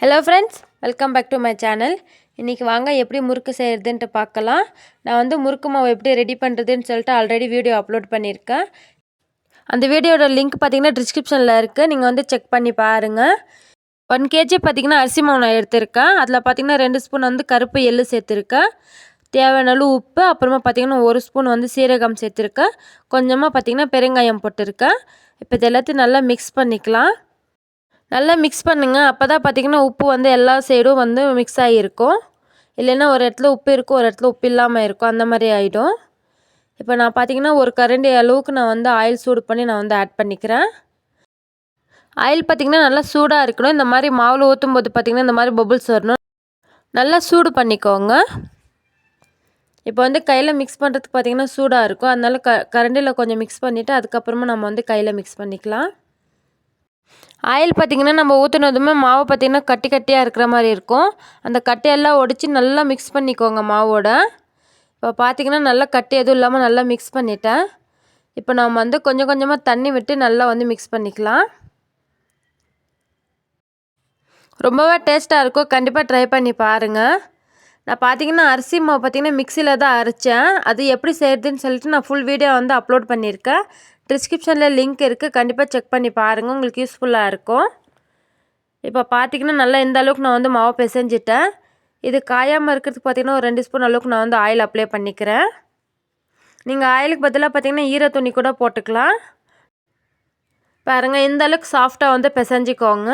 Hello friends, welcome back to my channel. இன்றைக்கி வாங்க எப்படி முறுக்கு செய்கிறதுன்ட்டு பார்க்கலாம். நான் வந்து முறுக்கு மாவு எப்படி ரெடி பண்ணுறதுன்னு சொல்லிட்டு ஆல்ரெடி வீடியோ அப்லோட் பண்ணியிருக்கேன். அந்த வீடியோட லிங்க் பார்த்திங்கன்னா டிஸ்கிரிப்ஷனில் இருக்குது, நீங்கள் வந்து செக் பண்ணி பாருங்கள். 1 kg பார்த்திங்கன்னா அரிசி மாவு நான் எடுத்திருக்கேன். அதில் பார்த்திங்கன்னா 2 ஸ்பூன் வந்து கருப்பு எள்ளு சேர்த்துருக்கேன். தேவையான அளவு உப்பு, அப்புறமா பார்த்திங்கன்னா 1 ஸ்பூன் வந்து சீரகம் சேர்த்துருக்கேன். கொஞ்சமாக பார்த்திங்கன்னா பெருங்காயம் போட்டிருக்கேன். இப்போ இது எல்லாத்தையும் நல்லா மிக்ஸ் பண்ணிக்கலாம். நல்லா மிக்ஸ் பண்ணுங்கள். அப்போ தான் பார்த்திங்கன்னா உப்பு வந்து எல்லா சைடும் வந்து மிக்ஸ் ஆகியிருக்கும். இல்லைன்னா ஒரு இடத்துல உப்பு இருக்கும், ஒரு இடத்துல உப்பு இல்லாமல் இருக்கும், அந்த மாதிரி ஆகிடும். இப்போ நான் பார்த்திங்கன்னா ஒரு கரண்டி அளவுக்கு நான் வந்து ஆயில் சூடு பண்ணி நான் வந்து ஆட் பண்ணிக்கிறேன். ஆயில் பார்த்திங்கன்னா நல்லா சூடாக இருக்கணும். இந்த மாதிரி மாவில் ஊற்றும் போது பார்த்திங்கன்னா இந்த மாதிரி பபுள்ஸ் வரணும். நல்லா சூடு பண்ணிக்கோங்க. இப்போ வந்து கையில் மிக்ஸ் பண்ணுறதுக்கு பார்த்திங்கன்னா சூடாக இருக்கும். அதனால கரண்டியில் கொஞ்சம் மிக்ஸ் பண்ணிவிட்டு அதுக்கப்புறமா நம்ம வந்து கையில் மிக்ஸ் பண்ணிக்கலாம். ஆயில் பார்த்திங்கன்னா நம்ம ஊற்றுனதுமே மாவு பார்த்திங்கன்னா கட்டி கட்டியாக இருக்கிற மாதிரி இருக்கும். அந்த கட்டையெல்லாம் ஒடிச்சு நல்லா மிக்ஸ் பண்ணிக்கோங்க மாவோட. இப்போ பார்த்திங்கன்னா நல்லா கட்டி எதுவும் இல்லாமல் நல்லா மிக்ஸ் பண்ணிட்டேன். இப்போ நம்ம வந்து கொஞ்சம் கொஞ்சமாக தண்ணி விட்டு நல்லா வந்து மிக்ஸ் பண்ணிக்கலாம். ரொம்பவே டேஸ்ட்டாக இருக்கும், கண்டிப்பாக ட்ரை பண்ணி பாருங்கள். நான் பார்த்திங்கன்னா அரிசி மாவு பார்த்திங்கன்னா மிக்சியில் தான் அரைச்சேன். அது எப்படி செய்கிறதுன்னு சொல்லிட்டு நான் ஃபுல் வீடியோ வந்து அப்லோட் பண்ணியிருக்கேன். டிஸ்கிரிப்ஷனில் லிங்க் இருக்குது, கண்டிப்பாக செக் பண்ணி பாருங்கள், உங்களுக்கு யூஸ்ஃபுல்லாக இருக்கும். இப்போ பார்த்திங்கன்னா நல்லா இந்த அளவுக்கு நான் வந்து மாவு பிசைஞ்சிட்டேன். இது காயாமல் இருக்கிறதுக்கு பார்த்திங்கன்னா ஒரு 2 ஸ்பூன் அளவுக்கு நான் வந்து ஆயில் அப்ளை பண்ணிக்கிறேன். நீங்கள் ஆயிலுக்கு பதிலாக பார்த்திங்கன்னா ஈர துணி கூட போட்டுக்கலாம். பாருங்கள், இந்த அளவுக்கு சாஃப்டாக வந்து பிசைஞ்சிக்கோங்க.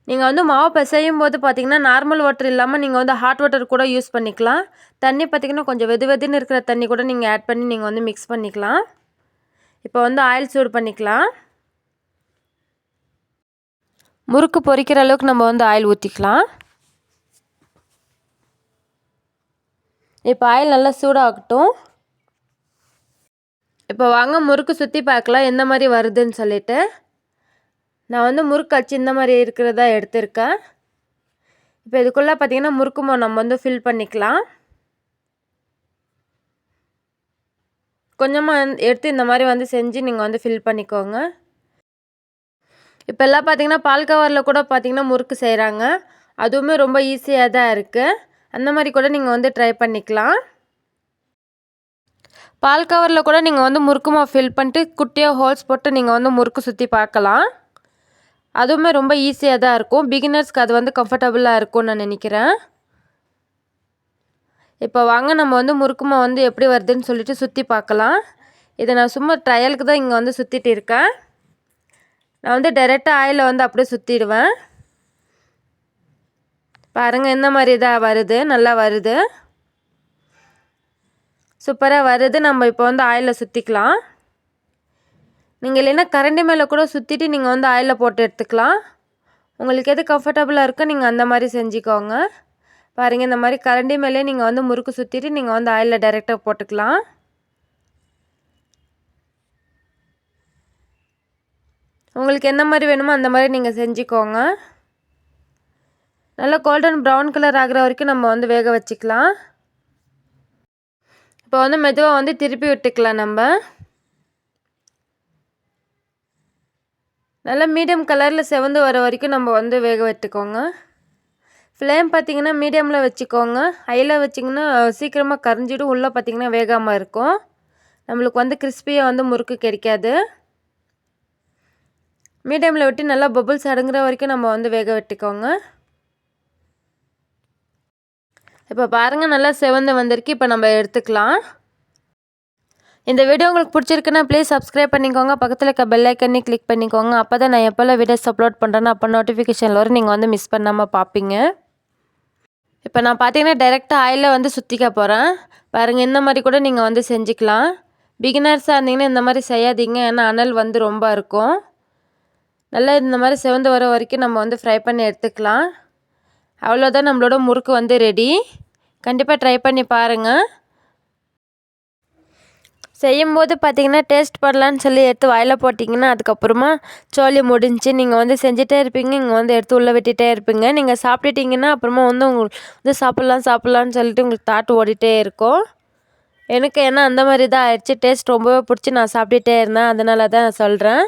நீங்கள் வந்து மாவு பிசையும் போது பார்த்திங்கன்னா நார்மல் வாட்டர் இல்லாமல் நீங்கள் வந்து ஹாட் வாட்டர் கூட யூஸ் பண்ணிக்கலாம். தண்ணி பார்த்திங்கன்னா கொஞ்சம் வெதுன்னு இருக்கிற தண்ணி கூட நீங்கள் ஆட் பண்ணி நீங்கள் வந்து மிக்ஸ் பண்ணிக்கலாம். இப்போ வந்து ஆயில் சூடு பண்ணிக்கலாம். முறுக்கு பொரிக்கிற அளவுக்கு நம்ம வந்து ஆயில் ஊற்றிக்கலாம். இப்போ ஆயில் நல்லா சூடாகட்டும். இப்போ வாங்க முறுக்கு சுற்றி பார்க்கலாம் எந்த மாதிரி வருதுன்னு சொல்லிட்டு. நான் வந்து முறுக்கு அச்சு இந்த மாதிரி இருக்கிறதா எடுத்திருக்கேன். இப்போ இதுக்குள்ளே பார்த்திங்கன்னா முறுக்கு மாவு நம்ம வந்து ஃபில் பண்ணிக்கலாம். கொஞ்சமாக எடுத்து இந்த மாதிரி வந்து செஞ்சு நீங்கள் வந்து ஃபில் பண்ணிக்கோங்க. இப்போ எல்லாம் பார்த்திங்கன்னா பால் கவரில் கூட பார்த்திங்கன்னா முறுக்கு செய்கிறாங்க. அதுவுமே ரொம்ப ஈஸியாக தான் இருக்குது. அந்த மாதிரி கூட நீங்கள் வந்து ட்ரை பண்ணிக்கலாம். பால் கவரில் கூட நீங்கள் வந்து முறுக்கு மாவு ஃபில் பண்ணிட்டு குட்டியாக ஹோல்ஸ் போட்டு நீங்கள் வந்து முறுக்கு சுற்றி பார்க்கலாம். அதுவுமே ரொம்ப ஈஸியாக தான் இருக்கும். பிகினர்ஸ்க்கு அது வந்து கம்ஃபர்டபுளாக இருக்கும்னு நான் நினைக்கிறேன். இப்போ வாங்க நம்ம வந்து முறுக்கு மாவு வந்து எப்படி வருதுன்னு சொல்லிட்டு சுற்றி பார்க்கலாம். இதை நான் சும்மா ட்ரையலுக்கு தான் இங்கே வந்து சுற்றிட்டு இருக்கேன். நான் வந்து டைரெக்டாக ஆயிலில் வந்து அப்படியே சுற்றிடுவேன். பாருங்கள், இந்த மாதிரி தான் வருது, நல்லா வருது, சூப்பராக வருது. நம்ம இப்போ வந்து ஆயிலில் சுற்றிக்கலாம். நீங்கள் இல்லைன்னா கரண்டி மேலே கூட சுற்றிட்டு நீங்கள் வந்து ஆயிலில் போட்டு எடுத்துக்கலாம். உங்களுக்கு எது கம்ஃபர்டபுளாக இருக்கோ நீங்கள் அந்த மாதிரி செஞ்சுக்கோங்க. பாருங்கள், இந்த மாதிரி கரண்டி மேலே நீங்கள் வந்து முறுக்கு சுற்றிட்டு நீங்கள் வந்து ஆயிலில் டைரெக்டாக போட்டுக்கலாம். உங்களுக்கு எந்த மாதிரி வேணுமோ அந்த மாதிரி நீங்கள் செஞ்சுக்கோங்க. நல்லா கோல்டன் ப்ரௌன் கலர் ஆகிற வரைக்கும் நம்ம வந்து வேக வச்சுக்கலாம். இப்போ வந்து மெதுவாக வந்து திருப்பி விட்டுக்கலாம். நம்ம நல்லா மீடியம் கலரில் செவந்து வர வரைக்கும் நம்ம வந்து வேக விட்டுக்கோங்க. ஃப்ளேம் பார்த்திங்கன்னா மீடியமில் வச்சுக்கோங்க. ஹையில் வச்சிங்கன்னா சீக்கிரமாக கரைஞ்சிடும், உள்ளே பார்த்திங்கன்னா வேகாமல் இருக்கும். நம்மளுக்கு வந்து கிறிஸ்பியாக வந்து முறுக்கு கிடைக்காது. மீடியமில் விட்டு நல்லா பபுள்ஸ் அடங்குற வரைக்கும் நம்ம வந்து வேக விட்டுக்கோங்க. இப்போ பாருங்கள், நல்லா செவந்து வந்திருக்கு. இப்போ நம்ம எடுத்துக்கலாம். இந்த வீடியோ உங்களுக்கு பிடிச்சிருக்குன்னா ப்ளீஸ் சப்ஸ்கிரைப் பண்ணிக்கோங்க. பக்கத்தில் இருக்க பெல் ஐக்கனையும் கிளிக் பண்ணிக்கோங்க. அப்போ தான் நான் எப்போல்லாம் வீடியோஸ் அப்லோட் பண்ணுறேன்னா அப்போ நோட்டிஃபிகேஷனில் வரும், நீங்கள் வந்து மிஸ் பண்ணாமல் பார்ப்பீங்க. இப்போ நான் பார்த்தீங்கன்னா டைரெக்டாக ஆயிலில் வந்து சுற்றிக்க போகிறேன். பாருங்கள், இந்த மாதிரி கூட நீங்கள் வந்து செஞ்சுக்கலாம். பிகினர்ஸாக இருந்தீங்கன்னா இந்த மாதிரி செய்யாதீங்க, ஏன்னா அனல் வந்து ரொம்ப இருக்கும். நல்லா இந்த மாதிரி செவந்து வர வரைக்கும் நம்ம வந்து ஃப்ரை பண்ணி எடுத்துக்கலாம். அவ்வளோதான், நம்மளோட முறுக்கு வந்து ரெடி. கண்டிப்பாக ட்ரை பண்ணி பாருங்கள். செய்யும்போது பார்த்திங்கன்னா டேஸ்ட் பண்ணலான்னு சொல்லி எடுத்து வாயில் போட்டிங்கன்னா அதுக்கப்புறமா சோலி முடிஞ்சு நீங்கள் வந்து செஞ்சுட்டே இருப்பீங்க, இங்கே வந்து எடுத்து உள்ளே விட்டுட்டே இருப்பீங்க. நீங்கள் சாப்பிட்டுட்டிங்கன்னா அப்புறமா வந்து உங்களுக்கு வந்து சாப்பிட்லான்னு சொல்லிட்டு உங்களுக்கு தாட்டு ஓடிட்டே இருக்கும். எனக்கு ஏன்னா அந்த மாதிரி தான் ஆயிடுச்சு. டேஸ்ட் ரொம்பவே பிடிச்சி நான் சாப்பிட்டுட்டே இருந்தேன், அதனால தான் நான் சொல்கிறேன்.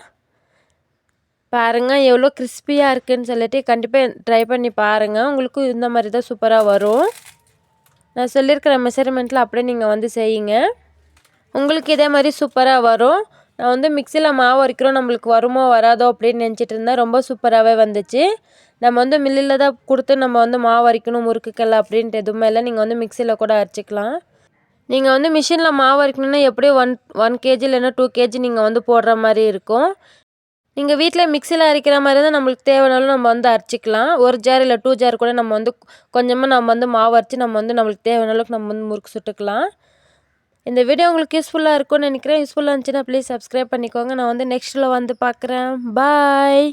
பாருங்கள் எவ்வளோ கிறிஸ்பியாக இருக்குதுன்னு சொல்லிட்டு கண்டிப்பாக ட்ரை பண்ணி பாருங்கள். உங்களுக்கும் இந்த மாதிரி தான் சூப்பராக வரும். நான் சொல்லியிருக்கிற மெஷர்மெண்ட்டில் அப்படியே நீங்கள் வந்து செய்யுங்க. உங்களுக்கு இதே மாதிரி சூப்பராக வரும். நான் வந்து மிக்சியில் மாவு அரைக்கிறோம் நம்மளுக்கு வருமோ வராதோ அப்படின்னு நினச்சிட்டு இருந்தேன். ரொம்ப சூப்பராகவே வந்துச்சு. நம்ம வந்து மில்லில் தான் கொடுத்து நம்ம வந்து மாவு அரைக்கணும் முறுக்குக்கெல்லாம் அப்படின்ட்டு எதுவுமே இல்லை. நீங்கள் வந்து மிக்சியில் கூட அரைச்சிக்கலாம். நீங்கள் வந்து மிஷினில் மாவு அரைக்கணுன்னா எப்படியும் 1 kg இல்லைன்னா 2 kg நீங்கள் வந்து போடுற மாதிரி இருக்கும். நீங்கள் வீட்டில் மிக்சியில் அரைக்கிற மாதிரி தான் நம்மளுக்கு தேவைனாலும் நம்ம வந்து அரைச்சிக்கலாம். 1 ஜார் இல்லை 2 ஜார் கூட நம்ம வந்து கொஞ்சமாக நம்ம வந்து மாவு அரைச்சி நம்ம வந்து நம்மளுக்கு தேவையான அளவுக்கு நம்ம வந்து முறுக்கு சுட்டுக்கலாம். இந்த வீடியோ உங்களுக்கு யூஸ்ஃபுல்லாக இருக்கும்னு நினைக்கிறேன். யூஸ்ஃபுல்லாக இருந்துச்சுன்னா ப்ளீஸ் சப்ஸ்கிரைப் பண்ணிக்கோங்க. நான் வந்து நெக்ஸ்ட்டில் வந்து பார்க்குறேன். பாய்.